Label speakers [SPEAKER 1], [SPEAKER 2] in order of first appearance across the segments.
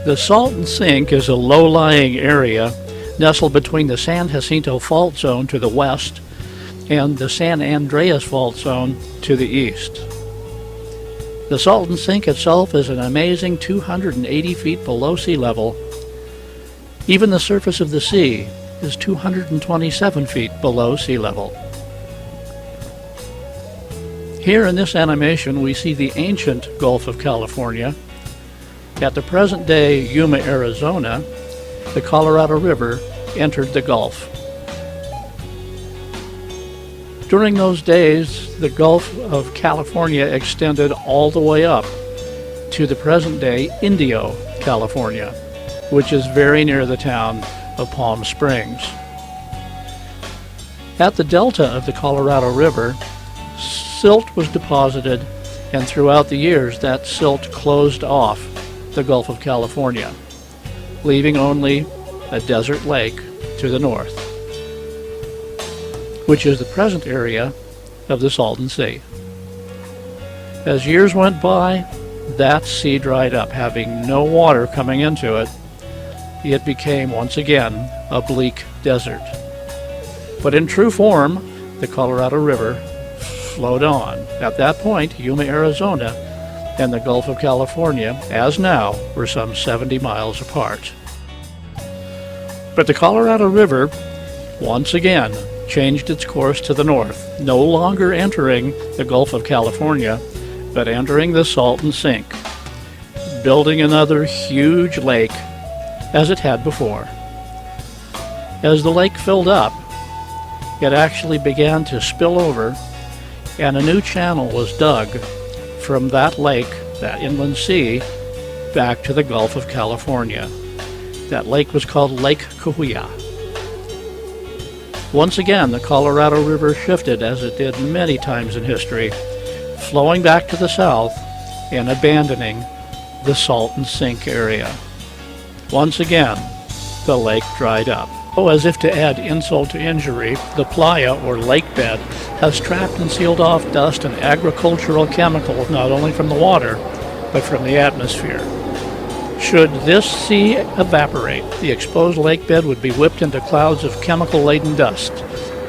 [SPEAKER 1] The Salton Sink is a low-lying area nestled between the San Jacinto Fault Zone to the west and the San Andreas Fault Zone to the east. The Salton Sink itself is an amazing 280 feet below sea level. Even the surface of the sea is 227 feet below sea level. Here in this animation we see the ancient Gulf of California. At the present day Yuma, Arizona, the Colorado River entered the Gulf. During those days, the Gulf of California extended all the way up to the present day Indio, California, which is very near the town of Palm Springs. At the delta of the Colorado River, silt was deposited, and throughout the years that silt closed off the Gulf of California, leaving only a desert lake to the north, which is the present area of the Salton Sea. As years went by, that sea dried up, having no water coming into it. It became once again a bleak desert. But in true form, the Colorado River flowed on. At that point, Yuma, Arizona and the Gulf of California, as now, were some 70 miles apart. But the Colorado River, once again, changed its course to the north, no longer entering the Gulf of California, but entering the Salton Sink, building another huge lake as it had before. As the lake filled up, it actually began to spill over, and a new channel was dug from that lake, that inland sea, back to the Gulf of California. That lake was called Lake Cahuilla. Once again, the Colorado River shifted, as it did many times in history, flowing back to the south and abandoning the Salton Sink area. Once again, the lake dried up. Oh, as if to add insult to injury, the playa, or lake bed, has trapped and sealed off dust and agricultural chemicals not only from the water, but from the atmosphere. Should this sea evaporate, the exposed lake bed would be whipped into clouds of chemical-laden dust,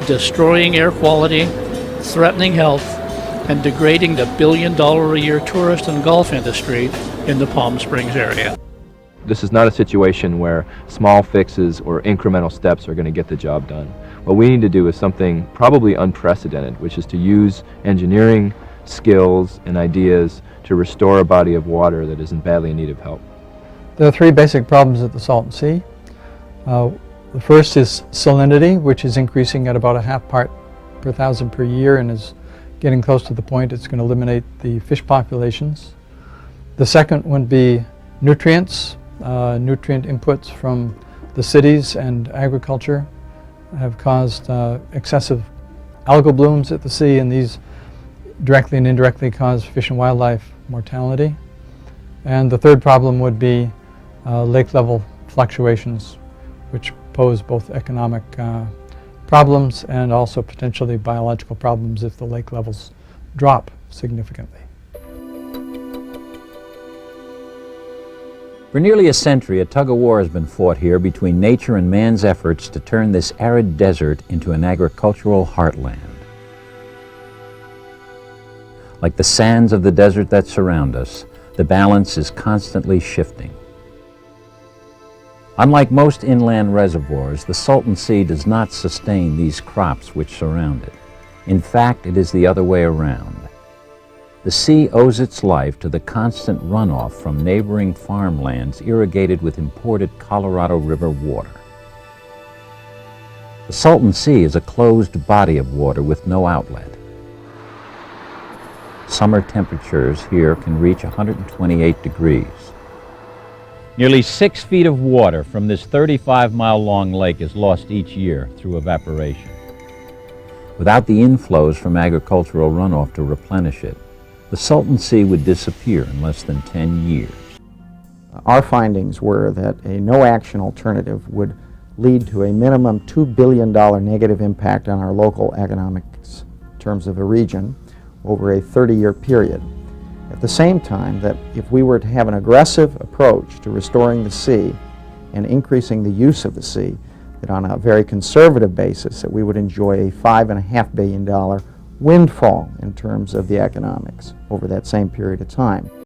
[SPEAKER 1] destroying air quality, threatening health, and degrading the billion-dollar-a-year tourist and golf industry in the Palm Springs area.
[SPEAKER 2] This is not a situation where small fixes or incremental steps are going to get the job done. What we need to do is something probably unprecedented, which is to use engineering skills and ideas to restore a body of water that is in badly need of help.
[SPEAKER 3] There are three basic problems at the Salton Sea. The first is salinity, which is increasing at about a half part per thousand per year and is getting close to the point it's going to eliminate the fish populations. The second would be nutrients. Nutrient inputs from the cities and agriculture have caused excessive algal blooms at the sea, and these directly and indirectly cause fish and wildlife mortality. And the third problem would be lake level fluctuations, which pose both economic problems and also potentially biological problems if the lake levels drop significantly.
[SPEAKER 4] For nearly a century, a tug-of-war has been fought here between nature and man's efforts to turn this arid desert into an agricultural heartland. Like the sands of the desert that surround us, the balance is constantly shifting. Unlike most inland reservoirs, the Salton Sea does not sustain these crops which surround it. In fact, it is the other way around. The sea owes its life to the constant runoff from neighboring farmlands irrigated with imported Colorado River water. The Salton Sea is a closed body of water with no outlet. Summer temperatures here can reach 128 degrees. Nearly 6 feet of water from this 35-mile-long lake is lost each year through evaporation. Without the inflows from agricultural runoff to replenish it, the Salton Sea would disappear in less than 10 years.
[SPEAKER 5] Our findings were that a no-action alternative would lead to a minimum $2 billion negative impact on our local economics in terms of a region over a 30-year period. At the same time, that if we were to have an aggressive approach to restoring the sea and increasing the use of the sea, that on a very conservative basis, that we would enjoy a $5.5 billion windfall in terms of the economics over that same period of time.